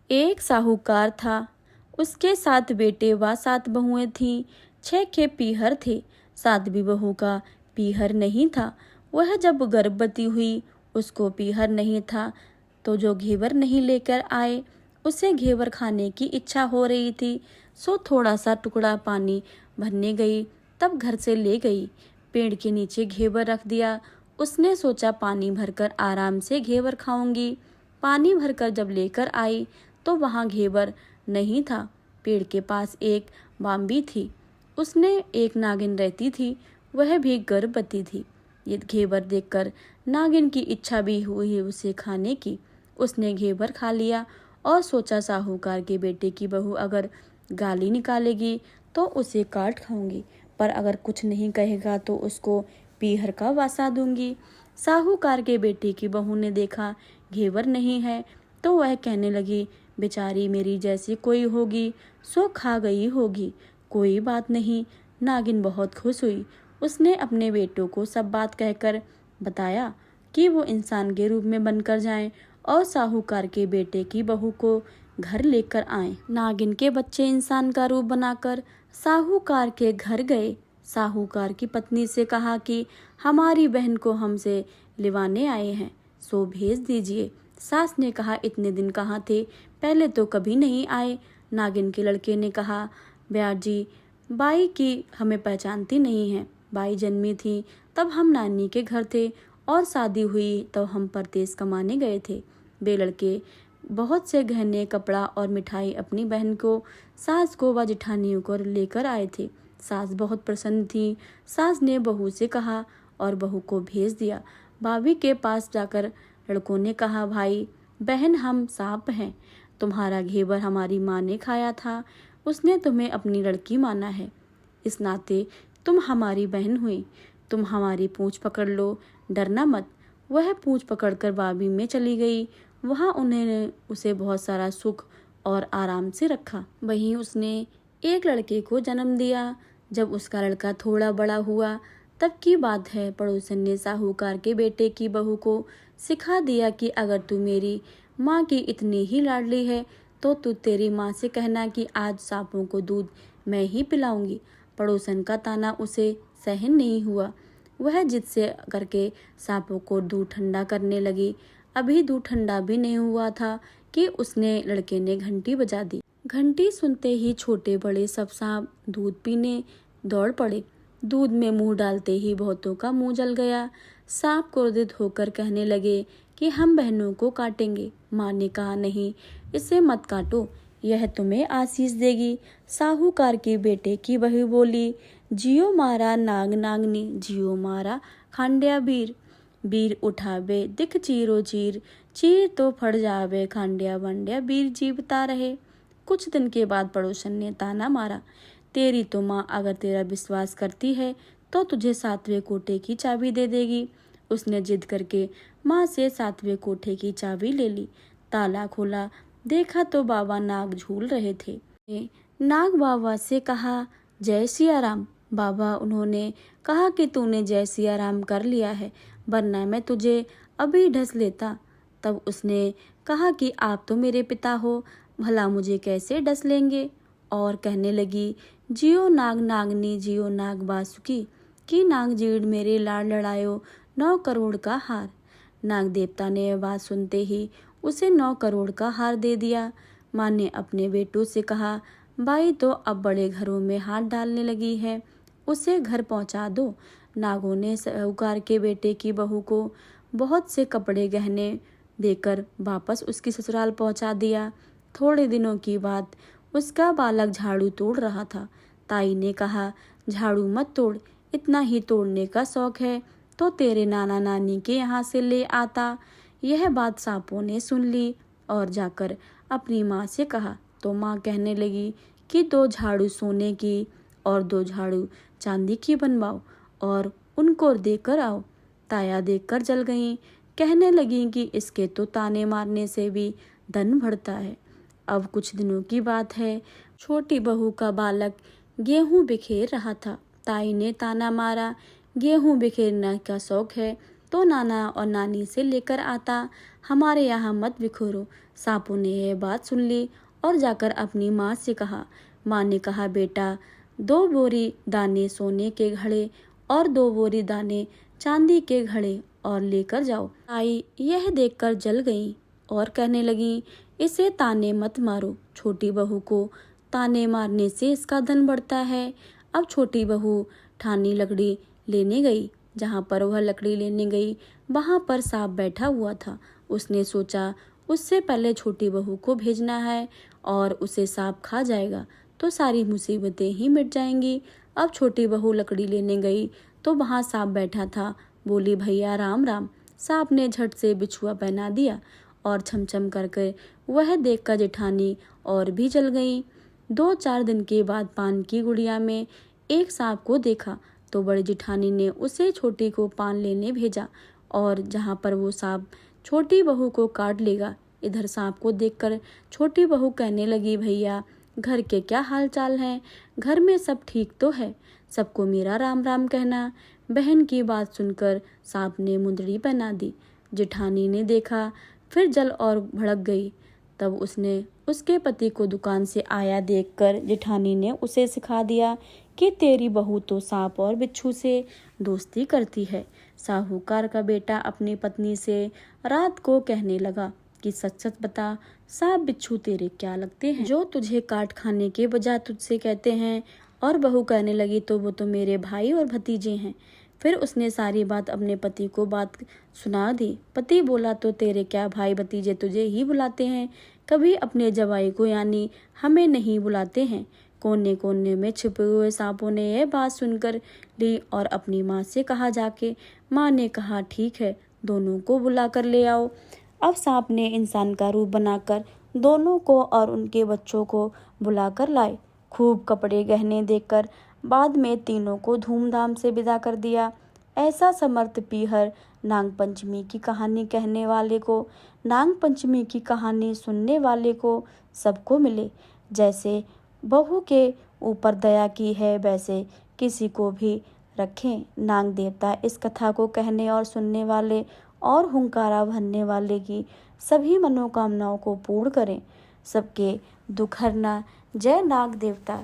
एक साहूकार था, उसके 7 बेटे व 7 बहुएं थीं। 6 के पीहर थे, 7वीं बहू का पीहर नहीं था। वह जब गर्भवती हुई, उसको पीहर नहीं था, तो जो घेवर नहीं लेकर आए, उसे घेवर खाने की इच्छा हो रही थी। सो थोड़ा सा टुकड़ा पानी भरने गई, तब घर से ले गई। पेड़ के नीचे घेवर रख दिया। उसने सोचा पानी भरकर आराम से घेवर खाऊंगी। पानी भरकर जब लेकर आई तो वहाँ घेवर नहीं था। पेड़ के पास एक बाम्बी थी, उसने एक नागिन रहती थी, वह भी गर्भवती थी। ये घेवर देखकर नागिन की इच्छा भी हुई उसे खाने की। उसने घेवर खा लिया और सोचा साहूकार के बेटे की बहू अगर गाली निकालेगी तो उसे काट खाऊंगी, पर अगर कुछ नहीं कहेगा तो उसको पीहर का वासा दूंगी। साहूकार के बेटे की बहू ने देखा घेवर नहीं है तो वह कहने लगी, बेचारी मेरी जैसी कोई होगी, सो खा गई होगी, कोई बात नहीं। नागिन बहुत खुश हुई। उसने अपने बेटों को सब बात कहकर बताया कि वो इंसान के रूप में बनकर जाएं और साहूकार के बेटे की बहू को घर लेकर आएं। नागिन के बच्चे इंसान का रूप बनाकर साहूकार के घर गए। साहूकार की पत्नी से कहा कि हमारी बहन को हमसे लिवाने आए हैं, सो भेज दीजिए। सास ने कहा, इतने दिन कहाँ थे, पहले तो कभी नहीं आए। नागिन के लड़के ने कहा, ब्याह जी, बाई की हमें पहचानती नहीं है। बाई जन्मी थी तब हम नानी के घर थे और शादी हुई तो हम परदेश कमाने गए थे। वे लड़के बहुत से गहने, कपड़ा और मिठाई अपनी बहन को, सास को व जेठानियों को लेकर आए थे। सास बहुत प्रसन्न थी। सास ने बहू से कहा और बहू को भेज दिया। भाभी के पास जाकर लड़कों ने कहा, भाई बहन हम सांप हैं, तुम्हारा घेवर हमारी माँ ने खाया था, उसने तुम्हें अपनी लड़की माना है, इस नाते तुम हमारी बहन हुई, तुम हमारी पूंछ पकड़ लो, डरना मत। वह पूंछ पकड़कर बाबी में चली गई। वहाँ उन्होंने उसे बहुत सारा सुख और आराम से रखा। वहीं उसने एक लड़के को जन्म दिया। जब उसका लड़का थोड़ा बड़ा हुआ तब की बात है, पड़ोसन ने साहूकार के बेटे की बहू को सिखा दिया कि अगर तू मेरी माँ की इतनी ही लाडली है तो तू तेरी माँ से कहना कि आज सांपों को दूध मैं ही पिलाऊंगी। पड़ोसन का ताना उसे सहन नहीं हुआ। वह जिद से करके सांपों को दूध ठंडा करने लगी। अभी दूध ठंडा भी नहीं हुआ था कि उसने लड़के ने घंटी बजा दी। घंटी सुनते ही छोटे बड़े सब सांप दूध पीने दौड़ पड़े। दूध में मुंह डालते ही बहुतों का मुंह जल गया। सांप क्रोधित होकर कहने लगे कि हम बहनों को काटेंगे। माँ ने कहा, नहीं, इसे मत काटो, यह तुम्हें आशीष देगी। साहूकार के बेटे की बहू बोली, जियो मारा नाग नागनी, जियो मारा खांड्या बीर, बीर उठावे दिख चीरो चीर, चीर तो फट जावे खांड्या बंड्या, बीर जीवता रहे। कुछ दिन के बाद पड़ोसन ने ताना मारा, तेरी तो माँ अगर तेरा विश्वास करती है तो तुझे 7वें कोठे की चाबी दे देगी। उसने जिद करके माँ से 7वें कोठे की चाबी ले ली। ताला खोला, देखा तो बाबा नाग झूल रहे थे। नाग बाबा से कहा, जय सिया राम। बाबा उन्होंने कहा कि तूने जय सिया राम कर लिया है, वरना मैं तुझे अभी ढस लेता। तब उसने कहा कि आप तो मेरे पिता हो, भला मुझे कैसे डस लेंगे। और कहने लगी, जियो नाग नागनी, जियो नाग बासुकी, की नाग जीड़ मेरे लाड़ लड़ायो 9 करोड़ का हार। नाग देवता ने यह बात सुनते ही उसे 9 करोड़ का हार दे दिया। माँ ने अपने बेटों से कहा, बाई तो अब बड़े घरों में हाथ डालने लगी है, उसे घर पहुँचा दो। नागों ने साहूकार के बेटे की बहू को बहुत से कपड़े गहने देकर वापस उसकी ससुराल पहुँचा दिया। थोड़े दिनों की बात, उसका बालक झाड़ू तोड़ रहा था। ताई ने कहा, झाड़ू मत तोड़, इतना ही तोड़ने का शौक है तो तेरे नाना नानी के यहाँ से ले आता। यह बात सांपों ने सुन ली और जाकर अपनी माँ से कहा, तो माँ कहने लगी कि 2 झाड़ू सोने की और 2 झाड़ू चांदी की बनवाओ और उनको देकर आओ। ताया देखकर जल गईं, कहने लगी कि इसके तो ताने मारने से भी धन बढ़ता है। अब कुछ दिनों की बात है, छोटी बहू का बालक गेहूं बिखेर रहा था। ताई ने ताना मारा, गेहूं बिखेरने का शौक है तो नाना और नानी से लेकर आता, हमारे यहाँ मत बिखरो। सांपों ने यह बात सुन ली और जाकर अपनी माँ से कहा। माँ ने कहा, बेटा 2 बोरी दाने सोने के घड़े और 2 बोरी दाने चांदी के घड़े और लेकर जाओ। आई यह देखकर जल गई और कहने लगी, इसे ताने मत मारो, छोटी बहू को ताने मारने से इसका धन बढ़ता है। अब छोटी बहू ठानी लकड़ी लेने गई। जहाँ पर वह लकड़ी लेने गई वहाँ पर सांप बैठा हुआ था। उसने सोचा उससे पहले छोटी बहू को भेजना है और उसे सांप खा जाएगा तो सारी मुसीबतें ही मिट जाएंगी। अब छोटी बहू लकड़ी लेने गई तो वहाँ सांप बैठा था। बोली, भैया राम राम। सांप ने झट से बिछुआ पहना दिया और छमछम करके वह देखकर जेठानी और भी जल गई। 2-4 दिन के बाद पान की गुड़िया में एक सांप को देखा तो बड़ी जेठानी ने उसे छोटी को पान लेने भेजा और जहाँ पर वो सांप छोटी बहू को काट लेगा। इधर सांप को देखकर छोटी बहू कहने लगी, भैया घर के क्या हाल चाल हैं? घर में सब ठीक तो है? सबको मेरा राम राम कहना। बहन की बात सुनकर सांप ने मुंदड़ी पहना दी। जेठानी ने देखा फिर जल और भड़क गई। तब उसने उसके पति को दुकान से आया देखकर जेठानी ने उसे सिखा दिया कि तेरी बहू तो सांप और बिच्छू से दोस्ती करती है। साहूकार का बेटा अपनी पत्नी से रात को कहने लगा कि सच सच बता, सांप बिच्छू तेरे क्या लगते हैं जो तुझे काट खाने के बजाय तुझसे कहते हैं? और बहू कहने लगी, तो वो तो मेरे भाई और भतीजे हैं। फिर उसने सारी बात अपने पति को बात सुना दी। पति बोला, तो तेरे क्या भाई भतीजे तुझे ही बुलाते हैं, कभी अपने जवाई को यानी हमें नहीं बुलाते हैं। कोने कोने में छिपे हुए सांपों ने यह बात सुनकर ली और अपनी माँ से कहा जाके। माँ ने कहा, ठीक है, दोनों को बुला कर ले आओ। अब सांप ने इंसान का रूप बनाकर दोनों को और उनके बच्चों को बुलाकर लाए। खूब कपड़े गहने देकर बाद में तीनों को धूमधाम से विदा कर दिया। ऐसा समर्थ पीहर नाग पंचमी की कहानी कहने वाले को, नाग पंचमी की कहानी सुनने वाले को सबको मिले। जैसे बहू के ऊपर दया की है वैसे किसी को भी रखें। नाग देवता इस कथा को कहने और सुनने वाले और हुंकारा भरने वाले की सभी मनोकामनाओं को पूर्ण करें। सबके दुख हरना। जय नाग देवता।